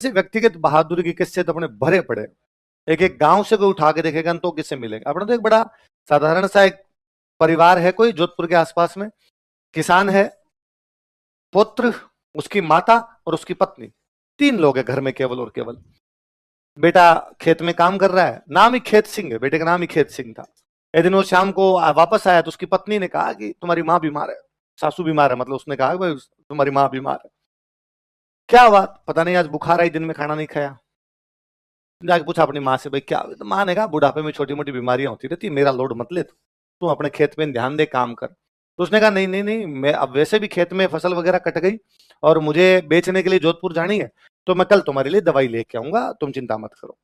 ऐसे व्यक्तिगत बहादुरी के किस्से तो अपने भरे पड़े। एक एक गांव से कोई उठा के देखेगा तो किससे मिलेगा। अपना तो एक बड़ा साधारण सा एक परिवार है, कोई जोधपुर के आसपास में किसान है, पुत्र, उसकी माता और उसकी पत्नी, 3 लोग है घर में केवल और केवल। बेटा खेत में काम कर रहा है, नाम ही खेत सिंह है, बेटे का नाम ही खेत सिंह था। एक दिन वो शाम को वापस आया तो उसकी पत्नी ने कहा कि तुम्हारी माँ बीमार है, सासू बीमार है, मतलब उसने कहा कि भाई तुम्हारी माँ बीमार है। क्या बात, पता नहीं, आज बुखार आई, दिन में खाना नहीं खाया। जाके पूछा अपनी माँ से, भाई क्या? तो माँ ने कहा बुढ़ापे में छोटी मोटी बीमारियां होती रहती, मेरा लोड मत ले, तू अपने खेत में ध्यान दे, काम कर। तो उसने कहा नहीं नहीं नहीं, मैं अब वैसे भी खेत में फसल वगैरह कट गई और मुझे बेचने के लिए जोधपुर जानी है, तो मैं कल तुम्हारे लिए दवाई लेके आऊंगा, तुम चिंता मत करो।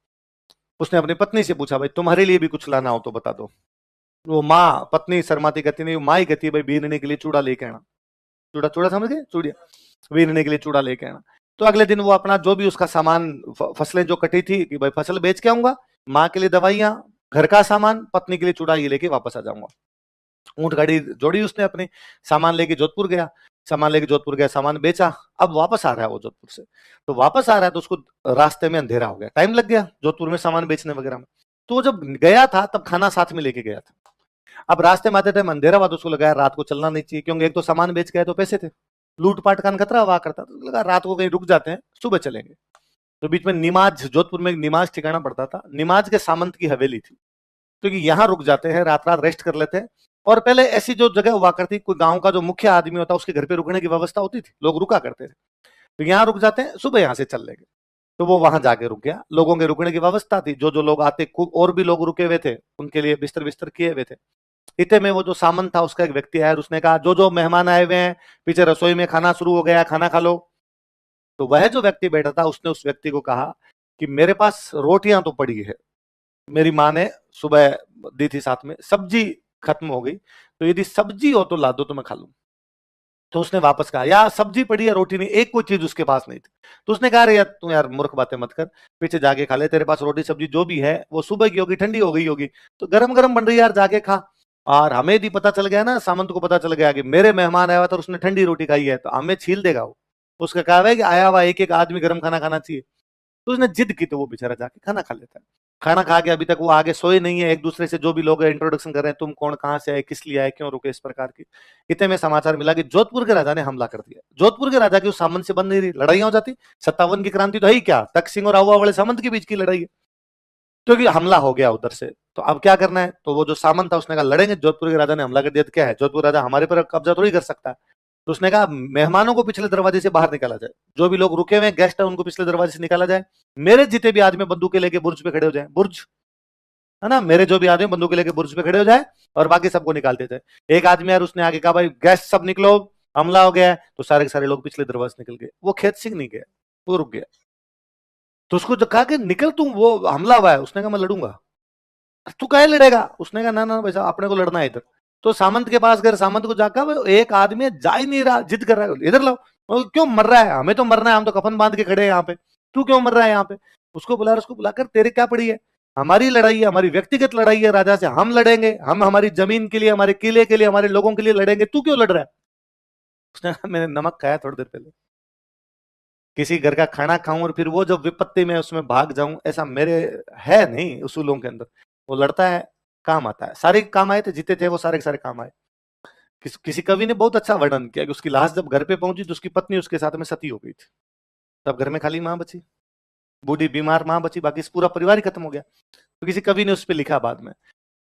उसने अपनी पत्नी से पूछा, भाई तुम्हारे लिए भी कुछ लाना हो तो बता दो। वो माँ पत्नी शर्माती कहती नहीं, माँ ही कहती है भाई बीनने के लिए चूड़ा लेके आना। चूड़ा, चूड़ा समझ गए, चूड़िया, बीनने के लिए चूड़ा लेके आना। तो अगले दिन वो अपना जो भी उसका सामान, फसलें जो कटी थी कि भाई फसल बेच के आऊंगा, माँ के लिए दवाइयां, घर का सामान, पत्नी के लिए चूड़ा, ये लेके वापस आ जाऊंगा। ऊंट गाड़ी जोड़ी उसने अपनी, सामान लेके जोधपुर गया, सामान लेके जोधपुर गया, सामान बेचा। अब वापस आ रहा है वो जोधपुर से, तो वापस आ रहा है तो उसको रास्ते में अंधेरा हो गया, टाइम लग गया जोधपुर में सामान बेचने वगैरह में। तो वो जब गया था तब खाना साथ में लेके गया था। अब रास्ते में आते टाइम अंधेरा हुआ तो उसको लगा रात को चलना नहीं चाहिए, क्योंकि एक तो सामान बेच गए तो पैसे थे, लूटपाट का खतरा हुआ करता, तो लगा रात को कहीं रुक जाते हैं, सुबह चलेंगे। तो बीच में निमाज, जोधपुर में निमाज ठिकाना पड़ता था, निमाज के सामंत की हवेली थी, तो कि यहाँ रुक जाते हैं, रात रात रेस्ट कर लेते हैं। और पहले ऐसी जो जगह हुआ करती, कोई गांव का जो मुख्य आदमी होता उसके घर पे रुकने की व्यवस्था होती थी, लोग रुका करते थे, तो यहाँ रुक जाते हैं, सुबह यहाँ से चल लेंगे। तो वो वहां जाके रुक गया, लोगों के रुकने की व्यवस्था थी, जो जो लोग आते, और भी लोग रुके हुए थे, उनके लिए बिस्तर बिस्तर किए हुए थे। इतने में वो जो सामंत था उसका एक व्यक्ति आया और उसने कहा, जो जो मेहमान आए हुए हैं पीछे रसोई में खाना शुरू हो गया, खाना खा लो। तो वह जो व्यक्ति बैठा था उसने उस व्यक्ति को कहा कि मेरे पास रोटियां तो पड़ी है, मेरी माँ ने सुबह दी थी, साथ में सब्जी खत्म हो गई, तो यदि सब्जी हो तो ला दो तो मैं खा लूं। तो उसने वापस कहा, यार सब्जी पड़ी है, रोटी नहीं, एक कोई चीज उसके पास नहीं थी। तो उसने कहा, अरे यार तू यार मूर्ख बातें मत कर, पीछे जाके खा ले, तेरे पास रोटी सब्जी जो भी है वो सुबह की होगी, ठंडी हो गई होगी, तो गरम गरम बन रही है यार, जाके खा। और हमें भी पता चल गया ना, सामंत को पता चल गया कि मेरे मेहमान आया हुआ था और उसने ठंडी रोटी खाई है, तो हमें छील देगा वो। उसका कहा है कि आया हुआ एक एक आदमी गर्म खाना खाना चाहिए। तो उसने जिद की, तो वो बेचारा जाके खाना खा लेता है। खाना खा के अभी तक वो आगे सोए नहीं है, एक दूसरे से जो भी लोग इंट्रोडक्शन कर रहे हैं, तुम कौन, कहां से आए, किस लिए आए, क्यों रुके, इस प्रकार की। इतने में समाचार मिला कि जोधपुर के राजा ने हमला कर दिया। जोधपुर के राजा की उस सामंत से बन नहीं रही, लड़ाइयां हो जाती, 57 की क्रांति तो है ही क्या, तख्त सिंह और आहुआ वाले सामंत के बीच की लड़ाई है, क्योंकि हमला हो गया उधर से। तो अब क्या करना है, तो वो जो सामंत था उसने कहा लड़ेंगे, जोधपुर के राजा ने हमला कर दिया तो क्या है, जोधपुर राजा हमारे पर कब्जा थोड़ी कर सकता है। तो उसने कहा मेहमानों को पिछले दरवाजे से बाहर निकाला जाए, जो भी लोग रुके हुए गेस्ट है उनको पिछले दरवाजे से निकाला जाए, मेरे जितने भी आदमी बंदूकें लेके बुर्ज पे खड़े हो जाए, बुर्ज है ना, मेरे जो भी आदमी बंदूकें लेके बुर्ज पे खड़े हो जाए और बाकी सबको निकालते थे। एक आदमी यार उसने आगे कहा, भाई गेस्ट सब निकलो, हमला हो गया है, तो सारे के सारे लोग पिछले दरवाजे निकल गए, वो खेत सिंह नहीं गया, वो रुक गया। तो उसको जो कहा कि निकल तू, वो हमला हुआ है, उसने कहा मैं लड़ूंगा। तू काहे लड़ेगा, उसने कहा ना ना भाई साहब, अपने को लड़ना है इधर। तो सामंत के पास गए, सामंत को जाकर, एक आदमी जा ही नहीं रहा, जिद कर रहा है, इधर लाओ। क्यों मर रहा है, हमें तो मरना है, हम तो कफन बांध के खड़े हैं यहाँ पे, तू क्यों मर रहा है यहाँ पे? उसको बुला, उसको बुलाकर, तेरे क्या पड़ी है, हमारी लड़ाई है, हमारी व्यक्तिगत लड़ाई है राजा से, हम लड़ेंगे, हम हमारी जमीन के लिए, हमारे किले के लिए, हमारे लोगों के लिए लड़ेंगे, तू क्यों लड़ रहा है? उसने कहा मैंने नमक खाया थोड़ी देर पहले, किसी घर का खाना खाऊं और फिर वो जो विपत्ति में उसमें भाग जाऊं, ऐसा मेरे है नहीं उसूलों के अंदर। वो लड़ता है, काम आता है, सारे काम आए थे, जीते थे वो, सारे के सारे काम आए। किसी कवि ने बहुत अच्छा वर्णन किया कि उसकी लाश जब घर पे पहुंची तो उसकी पत्नी उसके साथ में सती हो गई थी, तब घर में खाली माँ बची, बूढ़ी बीमार माँ बची, बाकी पूरा परिवार ही खत्म हो गया। तो किसी कवि ने उस पर लिखा बाद में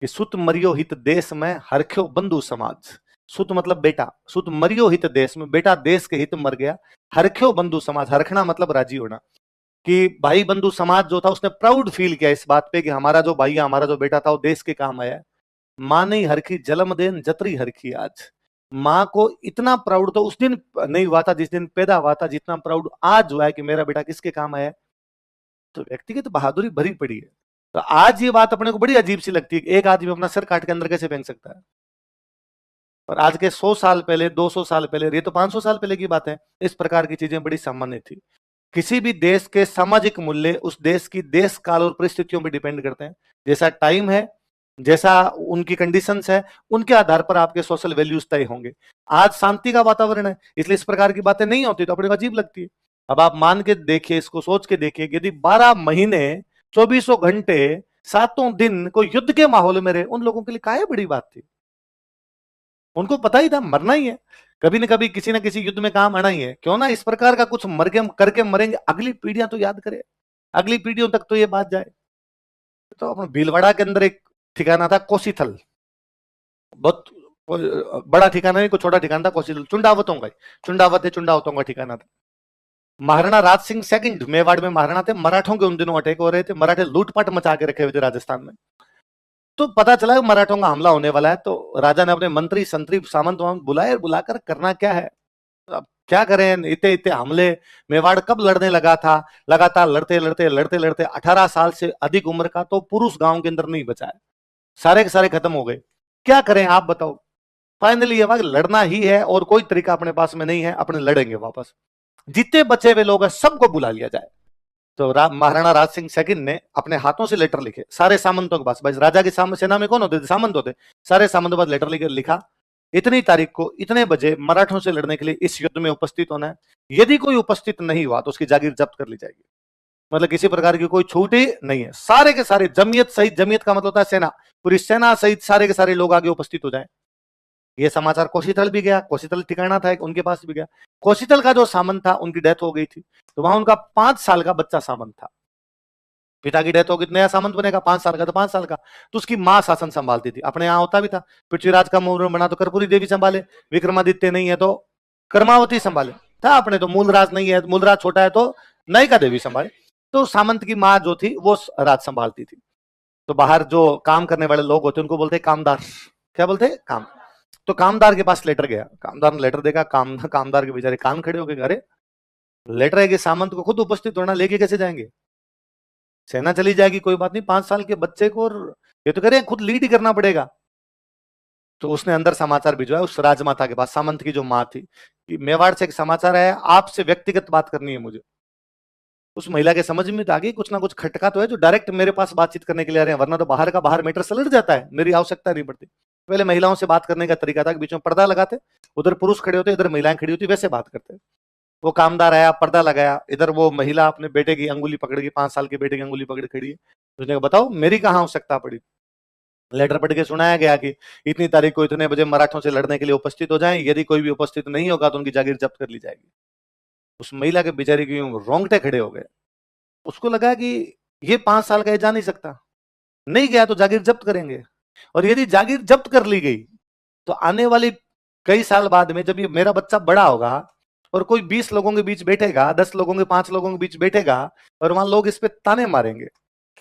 कि सुत मरियो हित देश में हरख्यो बंधु समाज। सुत मतलब बेटा, सुत मरियो हित देश में, बेटा देश के हित मर गया, हरख्यो बंधु समाज, हरखना मतलब राजी होना, कि भाई बंधु समाज जो था उसने प्राउड फील किया इस बात पे कि हमारा जो भाई, हमारा जो बेटा था वो देश के काम आया है। माँ नहीं हरखी जलम देन जतरी हरखी आज। माँ को इतना प्राउड तो उस दिन नहीं हुआ था जिस दिन पैदा हुआ था, जितना प्राउड आज हुआ है कि मेरा बेटा किसके काम आया है। तो व्यक्तिगत बहादुरी भरी पड़ी है। तो आज ये बात अपने को बड़ी अजीब सी लगती है कि एक आदमी अपना सर काट के अंदर कैसे फेंक सकता है। और आज के 100 साल पहले, 200 साल पहले, ये तो 500 साल पहले की बात है, इस प्रकार की चीजें बड़ी सामान्य थी। किसी भी देश के सामाजिक मूल्य उस देश की देश काल और परिस्थितियों पर डिपेंड करते हैं। जैसा टाइम है, जैसा उनकी कंडीशंस है, उनके आधार पर आपके सोशल वैल्यूज तय होंगे। आज शांति का वातावरण है, इसलिए इस प्रकार की बातें नहीं होती, तो अपने को अजीब लगती है। अब आप मान के देखिए, इसको सोच के देखिए, यदि 12 महीने 2400 घंटे 7 दिन कोई युद्ध के माहौल में रहे, उन लोगों के लिए काहे बड़ी बात थी। उनको पता ही था मरना ही है, कभी न कभी किसी न किसी युद्ध में काम आना ही है। क्यों ना इस प्रकार का कुछ मर के करके मरेंगे, अगली पीढ़ियां तो याद करे, अगली पीढ़ियों तक तो ये बात जाए। तो अपना भीलवाड़ा के अंदर एक ठिकाना था कोसीथल, बहुत बड़ा ठिकाना नहीं, कोई छोटा ठिकाना था कोसीथल, चुंडावतों का, चुंडावत है, चुंडावतों का ठिकाना था। महाराणा राज सिंह सेकंड मेवाड़ में महाराणा थे, मराठों के उन दिनों अटैक हो रहे थे, मराठे लूटपाट मचा के रखे हुए थे राजस्थान में। तो पता चला मराठों का हमला होने वाला है, तो राजा ने अपने मंत्री संतरी सामंत बुलाए, बुलाकर करना क्या है, अब क्या करें, इतने इतने हमले। मेवाड़ कब लड़ने लगा था, लगातार लड़ते लड़ते लड़ते लड़ते 18 साल से अधिक उम्र का तो पुरुष गांव के अंदर नहीं बचा है, सारे के सारे खत्म हो गए। क्या करें आप बताओ। फाइनली ये लड़ना ही है और कोई तरीका अपने पास में नहीं है, अपने लड़ेंगे वापस, जितने बचे हुए लोग हैं सबको बुला लिया जाए। तो महाराणा राज सिंह सेकंड ने अपने हाथों से लेटर लिखे सारे सामंतों के पास, भाई राजा की सेना में कौन होते थे, सामंत होते, सारे सामंतों के पास लेटर लिखा, इतनी तारीख को इतने बजे मराठों से लड़ने के लिए इस युद्ध में उपस्थित होना है, यदि कोई उपस्थित नहीं हुआ तो उसकी जागीर जब्त कर ली जाएगी। मतलब किसी प्रकार की कोई छूट ही नहीं है, सारे के सारे जमीयत सहित, जमीयत का मतलब होता है सेना, पूरी सेना सहित सारे के सारे लोग आगे उपस्थित हो जाए। ये समाचार कोशीतल भी गया, कोशीतल ठिकाना था एक, उनके पास भी गया। कोशीतल का जो सामंत था उनकी डेथ हो गई थी, तो वहां उनका 5 साल का बच्चा सामंत था। पिता की डेथ हो गई, नया सामंत बनेगा 5 साल का, तो 5 साल का, तो उसकी मां शासन संभालती थी। अपने यहाँ होता भी था, पृथ्वीराज का मुंह बना तो कर्पूरी देवी संभाले, विक्रमादित्य नहीं है तो कर्मावती संभाले, था अपने तो मूलराज नहीं है, मूलराज छोटा है तो नयिका देवी संभाले। तो सामंत की मां जो थी वो राज संभालती थी। तो बाहर जो काम करने वाले लोग होते उनको बोलते कामदार, क्या बोलते काम। तो कामदार के पास लेटर गया, कामदार ने लेटर देखा, कामदार के बेचारे कान खड़े हो गए, अरे लेटर है कि सामंत को खुद उपस्थित होना, लेके कैसे जाएंगे, सेना चली जाएगी कोई बात नहीं, 5 साल के बच्चे को, और ये तो कह रहे हैं खुद लीड करना पड़ेगा। तो उसने अंदर समाचार भिजवाया उस राजमाता के पास, सामंत की जो मां थी, कि मेवाड़ से एक समाचार है, आपसे व्यक्तिगत बात करनी है मुझे। उस महिला के समझ में आ गई कुछ ना कुछ खटका तो है, जो डायरेक्ट मेरे पास बातचीत करने के लिए आ रहे हैं, वरना तो बाहर का बाहर मैटर सलट जाता है, मेरी आवश्यकता नहीं पड़ती। पहले महिलाओं से बात करने का तरीका था कि बीच में पर्दा लगाते, उधर पुरुष खड़े होते, इधर महिलाएं खड़ी होती, वैसे बात करते। वो कामदार आया, पर्दा लगाया, इधर वो महिला अपने बेटे की अंगुली पकड़ के, 5 साल के बेटे की अंगुली पकड़ खड़ी है। उसने कहा बताओ मेरी कहाँ आवश्यकता पड़ी। लेटर पढ़ के सुनाया गया कि इतनी तारीख को इतने बजे मराठों से लड़ने के लिए उपस्थित हो जाएं, यदि कोई भी उपस्थित नहीं होगा तो उनकी जागीर जब्त कर ली जाएगी। उस महिला के बेचारी के रोंगटे खड़े हो गए, उसको लगा कि ये 5 साल का ये जा नहीं सकता, नहीं गया तो जागीर जब्त करेंगे, और यदि जागीर जब्त कर ली गई तो आने वाले कई साल बाद में जब ये मेरा बच्चा बड़ा होगा और कोई 20 लोगों के बीच बैठेगा, 10 लोगों के, 5 लोगों के बीच बैठेगा, और वहां लोग इस पे ताने मारेंगे,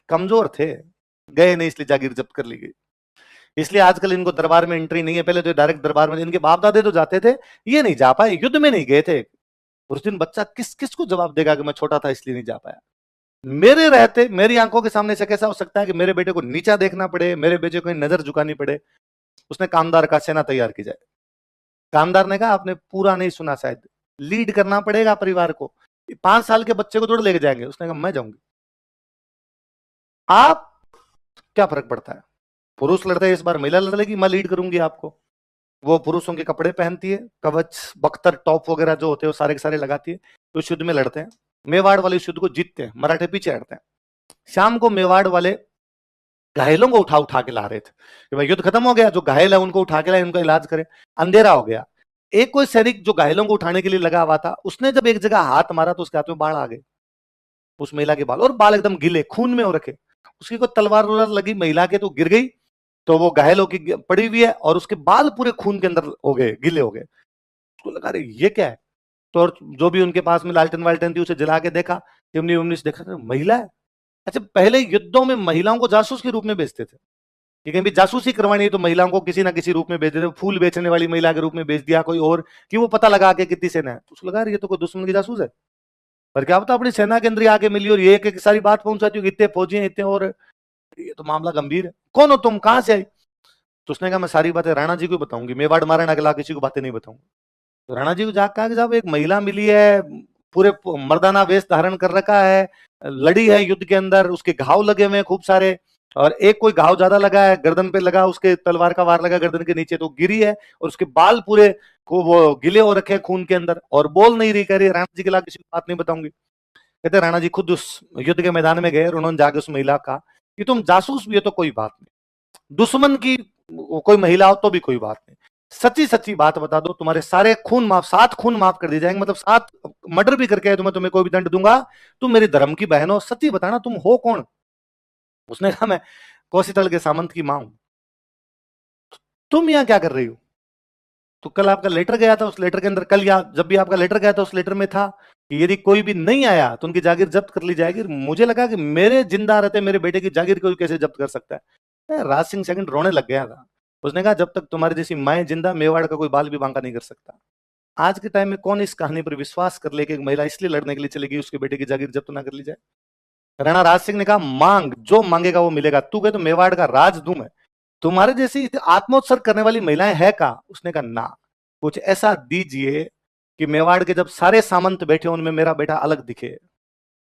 कमजोर थे, गए नहीं, इसलिए जागीर जब्त कर ली गई। इसलिए आजकल इनको दरबार में एंट्री नहीं है, पहले तो डायरेक्ट दरबार में, इनके बाप दादे तो जाते थे, ये नहीं जा पाए, युद्ध में नहीं गए थे। उस दिन बच्चा किस किस को जवाब देगा कि मैं छोटा था इसलिए नहीं जा पाया। मेरे रहते मेरी आंखों के सामने से कैसा हो सकता है कि मेरे बेटे को नीचा देखना पड़े, मेरे बेटे को नजर झुकानी पड़े। उसने कामदार का सेना तैयार की जाए। कामदार ने कहा आपने पूरा नहीं सुना, शायद लीड करना पड़ेगा परिवार को, 5 साल के बच्चे को थोड़ा लेके जाएंगे। उसने कहा मैं जाऊंगी। आप क्या फर्क पड़ता है, पुरुष लड़ते हैं, इस बार महिला लड़ लेगी, मैं लीड करूंगी आपको। वो पुरुषों के कपड़े पहनती है, कवच बख्तर टॉप वगैरह जो होते हैं वो सारे के सारे लगाती है, तो इस युद्ध में लड़ते हैं। मेवाड़ वाले इस युद्ध को जीतते हैं, मराठे पीछे हटते हैं। शाम को मेवाड़ वाले घायलों को उठा उठा के ला रहे थे कि भाई युद्ध खत्म हो गया, जो घायल है उनको उठा के लाए, उनका इलाज करें। अंधेरा हो गया, एक कोई सैनिक जो घायलों को उठाने के लिए लगा हुआ था, उसने जब एक जगह हाथ मारा तो उसके हाथ में बाढ़ आ गई, उस महिला के बाल, और बाल एकदम गिले खून में हो रखे। उसकी कोई तलवार वलवार लगी महिला के तो गिर गई, तो वो घायल होकर पड़ी हुई है, और उसके बाल पूरे खून के अंदर हो गए, गिले हो गए। उसको लगा अरे ये क्या है, तो और जो भी उनके पास में लालटेन वालटेन थी उसे जला के देखा, चिमनी उमनी से देखा, महिला है। अच्छा, पहले युद्धों में महिलाओं को जासूस के रूप में बेचते थे, कि कहीं भी जासूसी करवानी है तो महिलाओं को किसी ना किसी रूप में बेच देते, फूल बेचने वाली महिला के रूप में बेच दिया कोई और, कि वो पता लगा के कितनी सेना है। तो उसको लगा ये तो कोई दुश्मन की जासूस है, पर क्या पता अपनी सेना के अंदर आके मिली और ये एक सारी बात पहुंचाती हो, इतने फौजी हैं इतने, और ये तो मामला गंभीर है, कौन हो तुम, कहां से आई। तो उसने कहा मैं सारी बातें राणा जी को बताऊंगी, मेवाड़ महाराणा के अलावा किसी को बातें नहीं बताऊंगा। तो राणा जी को जाकर कहा कि साहब एक महिला मिली है, पूरे मर्दाना वेश धारण कर रखा है, लड़ी है युद्ध के अंदर, उसके घाव लगे हुए हैं खूब सारे, और एक कोई घाव ज्यादा लगा है, गर्दन पे लगा, उसके तलवार का वार लगा गर्दन के नीचे, तो गिरी है और उसके बाल पूरे को वो गिले हो रखे हैं खून के अंदर, और बोल नहीं रही, कह रही राणा जी के खिलाफ किसी को बात नहीं बताऊंगी। कहते राणा जी खुद उस युद्ध के मैदान में गए और उन्होंने जाके उस महिला का कि तुम जासूस भी हो तो कोई बात नहीं, दुश्मन की कोई महिला हो तो भी कोई बात नहीं, सच्ची सच्ची बात बता दो, तुम्हारे सारे खून माफ, 7 खून माफ कर दिए जाएंगे, मतलब 7 मर्डर भी करके तो मैं तुम्हें कोई भी दंड दूंगा, तुम मेरी धर्म की बहन हो, सच्ची बताना तुम हो कौन। उसने कहा मैं कौशितल के सामंत की मां हूं। तुम यहां क्या कर रही हो? तो कल आपका लेटर गया था, उस लेटर के अंदर, कल या जब भी आपका लेटर गया था उस लेटर में था कि यदि कोई भी नहीं आया तो उनकी जागीर जब्त कर ली जाएगी। मुझे लगा कि मेरे जिंदा रहते मेरे बेटे की जागीर कोई कैसे जब्त कर सकता है। राज सिंह सेकंड रोने लग गया था। उसने कहा जब तक तुम्हारी जैसी माएं जिंदा, मेवाड़ का कोई बाल भी बांका नहीं कर सकता। आज के टाइम में कौन इस कहानी पर विश्वास कर ले कि एक महिला इसलिए लड़ने के लिए चलेगी उसके बेटे की जागीर जब्त ना कर ली जाए। राणा राज सिंह ने कहा मांग, जो मांगेगा वो मिलेगा। तू कहे तो मेवाड़ का राज दूं मैं, तुम्हारे जैसी आत्मोत्सर्ग करने वाली महिलाएं है का? उसने कहा ना, कुछ ऐसा दीजिए कि मेवाड़ के जब सारे सामंत बैठे उनमें मेरा बेटा अलग दिखे,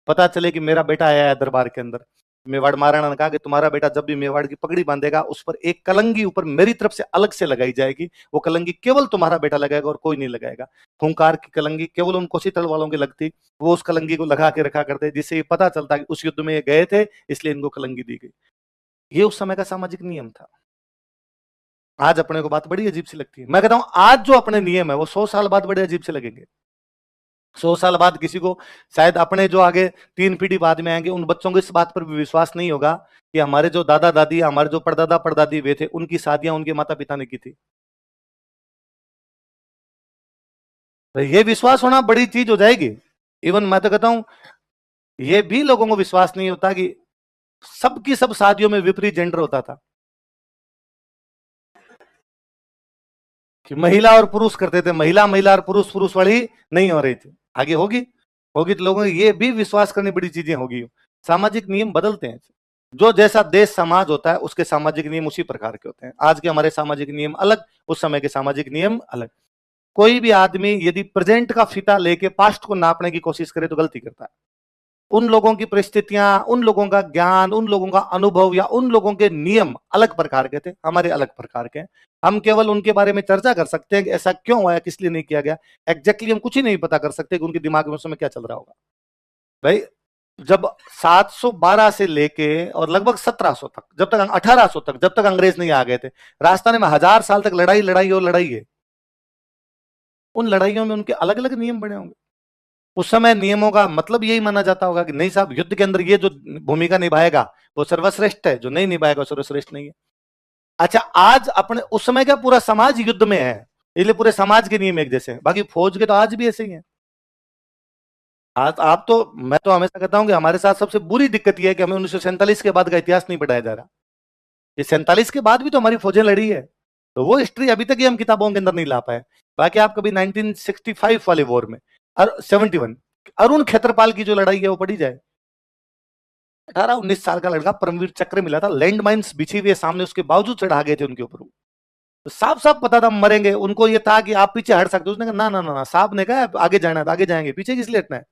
पता चले कि मेरा बेटा आया है दरबार के अंदर। मेवाड़ महाराणा ने कहा कि तुम्हारा बेटा जब भी मेवाड़ की पगड़ी बांधेगा उस पर एक कलंगी ऊपर मेरी तरफ से अलग से लगाई जाएगी, वो कलंगी केवल तुम्हारा बेटा लगाएगा और कोई नहीं लगाएगा। हुंकार की कलंगी केवल उन कोसीतल वालों की लगती, वो उस कलंगी को लगा के रखा करते, जिससे ये पता चलता कि उस युद्ध में ये गए थे इसलिए इनको कलंगी दी गई। ये उस समय का सामाजिक नियम था। आज अपने को बात बड़ी अजीब सी लगती है। मैं कहता हूं आज जो अपने नियम है वो 100 साल बाद बड़े अजीब से लगेंगे। 100 साल बाद किसी को शायद अपने जो आगे 3 पीढ़ी बाद में आएंगे उन बच्चों को इस बात पर भी विश्वास नहीं होगा कि हमारे जो दादा दादी, हमारे जो परदादा परदादी वे थे, उनकी शादियां उनके माता पिता ने की थी। तो ये विश्वास होना बड़ी चीज हो जाएगी। इवन मैं तो कहता हूं ये भी लोगों को विश्वास नहीं होता कि सबकी सब शादियों में विपरीत जेंडर होता था, कि महिला और पुरुष करते थे, महिला महिला और पुरुष पुरुष वाली नहीं हो रही थी। आगे होगी होगी तो लोगों को ये भी विश्वास करनी बड़ी चीजें होगी। सामाजिक नियम बदलते हैं, जो जैसा देश समाज होता है उसके सामाजिक नियम उसी प्रकार के होते हैं। आज के हमारे सामाजिक नियम अलग, उस समय के सामाजिक नियम अलग। कोई भी आदमी यदि प्रेजेंट का फीता लेके पास्ट को नापने की कोशिश करे तो गलती करता है। उन लोगों की परिस्थितियां, उन लोगों का ज्ञान, उन लोगों का अनुभव या उन लोगों के नियम अलग प्रकार के थे, हमारे अलग प्रकार के हैं। हम केवल उनके बारे में चर्चा कर सकते हैं कि ऐसा क्यों हुआ, किस लिए नहीं किया गया। एग्जैक्टली हम कुछ ही नहीं पता कर सकते कि उनके दिमाग में उस समय क्या चल रहा होगा। भाई जब 712 से लेके और लगभग 1700 तक, जब तक 1800 तक, जब तक अंग्रेज नहीं आ गए थे, राजस्थान में 1000 साल तक लड़ाई लड़ाई और लड़ाई है। उन लड़ाइयों में उनके अलग अलग नियम बने होंगे। उस समय नियमों का मतलब यही माना जाता होगा कि नहीं साहब, युद्ध के अंदर ये जो भूमिका निभाएगा वो सर्वश्रेष्ठ है, जो नहीं निभाएगा सर्वश्रेष्ठ नहीं है। अच्छा, आज अपने उस समय का पूरा समाज युद्ध में है, इसलिए पूरे समाज के नियम एक जैसे हैं। बाकी फौज के तो आज भी ऐसे ही हैं। आज आप तो, मैं तो हमेशा कहता हूं कि हमारे साथ सबसे बुरी दिक्कत यह है कि हमें 1947 के बाद का इतिहास नहीं पढ़ाया जा रहा। ये 47 के बाद भी तो हमारी फौजें लड़ी है, तो वो हिस्ट्री अभी तक ही हम किताबों के अंदर नहीं ला पाए। बाकी आप कभी 1965 वाले वॉर में, 71 अरुण खेत्रपाल की जो लड़ाई है वो पड़ी जाए। 18-19 साल का लड़का, परमवीर चक्र मिला था, लैंड माइन्स बिछी हुई है सामने, उसके बावजूद चढ़ा गए थे उनके ऊपर। तो साफ साफ पता था मरेंगे। उनको ये था कि आप पीछे हट सकते हो, उसने कहा ना ना ना, साहब ने कहा आगे जाना है तो आगे जाएंगे, पीछे किस लिए हटना है।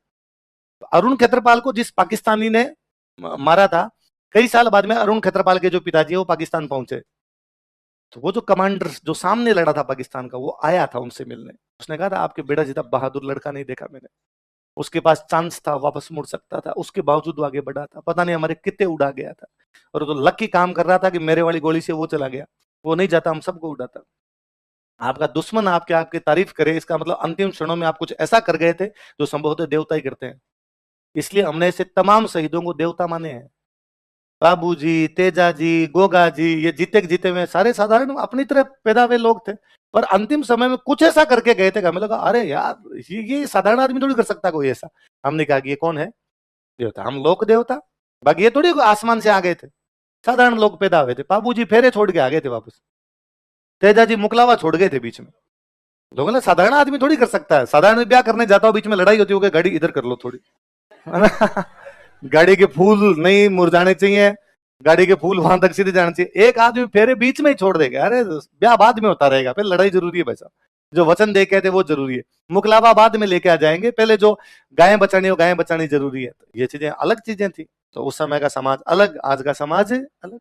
तो अरुण खेत्रपाल को जिस पाकिस्तानी ने मारा था, कई साल बाद में अरुण खेत्रपाल के जो पिताजी है वो पाकिस्तान पहुंचे, तो वो जो कमांडर जो सामने लड़ा था पाकिस्तान का, वो आया था उनसे मिलने। उसने कहा था आपके बेटा जितना बहादुर लड़का नहीं देखा मैंने, उसके पास चांस था, वापस मुड़ सकता था, उसके बावजूद वो आगे बढ़ा था, पता नहीं हमारे कितने उड़ा गया था। और तो लकी काम कर रहा था कि मेरे वाली गोली से वो चला गया, वो नहीं जाता हम सबको उड़ाता। आपका दुश्मन आपके आपकी तारीफ करे, इसका मतलब अंतिम क्षणों में आप कुछ ऐसा कर गए थे जो संभवतः देवता ही करते हैं। इसलिए हमने ऐसे तमाम शहीदों को देवता माने हैं। बाबूजी, तेजाजी, गोगा जी, ये जीते जीते हुए सारे साधारण अपनी तरह पैदा हुए लोग थे, पर अंतिम समय में कुछ ऐसा करके गए थे कि हमें लगा अरे यार ये साधारण आदमी थोड़ी कर सकता कोई ऐसा। हमने कहा कि ये कौन है? देवता। हम लोक देवता, बाकी ये थोड़ी आसमान से आ गए थे, साधारण लोग पैदा हुए थे। बाबूजी फेरे छोड़ के आ गए थे वापस, तेजाजी मुकलावा छोड़ गए थे बीच में। लोगों ने साधारण आदमी थोड़ी कर सकता है। साधारण ब्याह करने जाता हो, बीच में लड़ाई होती है, गाड़ी इधर कर लो थोड़ी, है ना? गाड़ी के फूल नहीं मुरझाने चाहिए, गाड़ी के फूल वहां तक सीधे जाने चाहिए। एक आदमी फेरे बीच में ही छोड़ देगा, अरे ब्याह बाद में होता रहेगा, पहले लड़ाई जरूरी है भाई साहब। जो वचन दे के थे वो जरूरी है, मुकलावा बाद में लेके आ जाएंगे, पहले जो गायें बचानी हो गायें बचानी जरूरी है। तो ये चीजें अलग चीजें थी, तो उस समय का समाज अलग, आज का समाज अलग।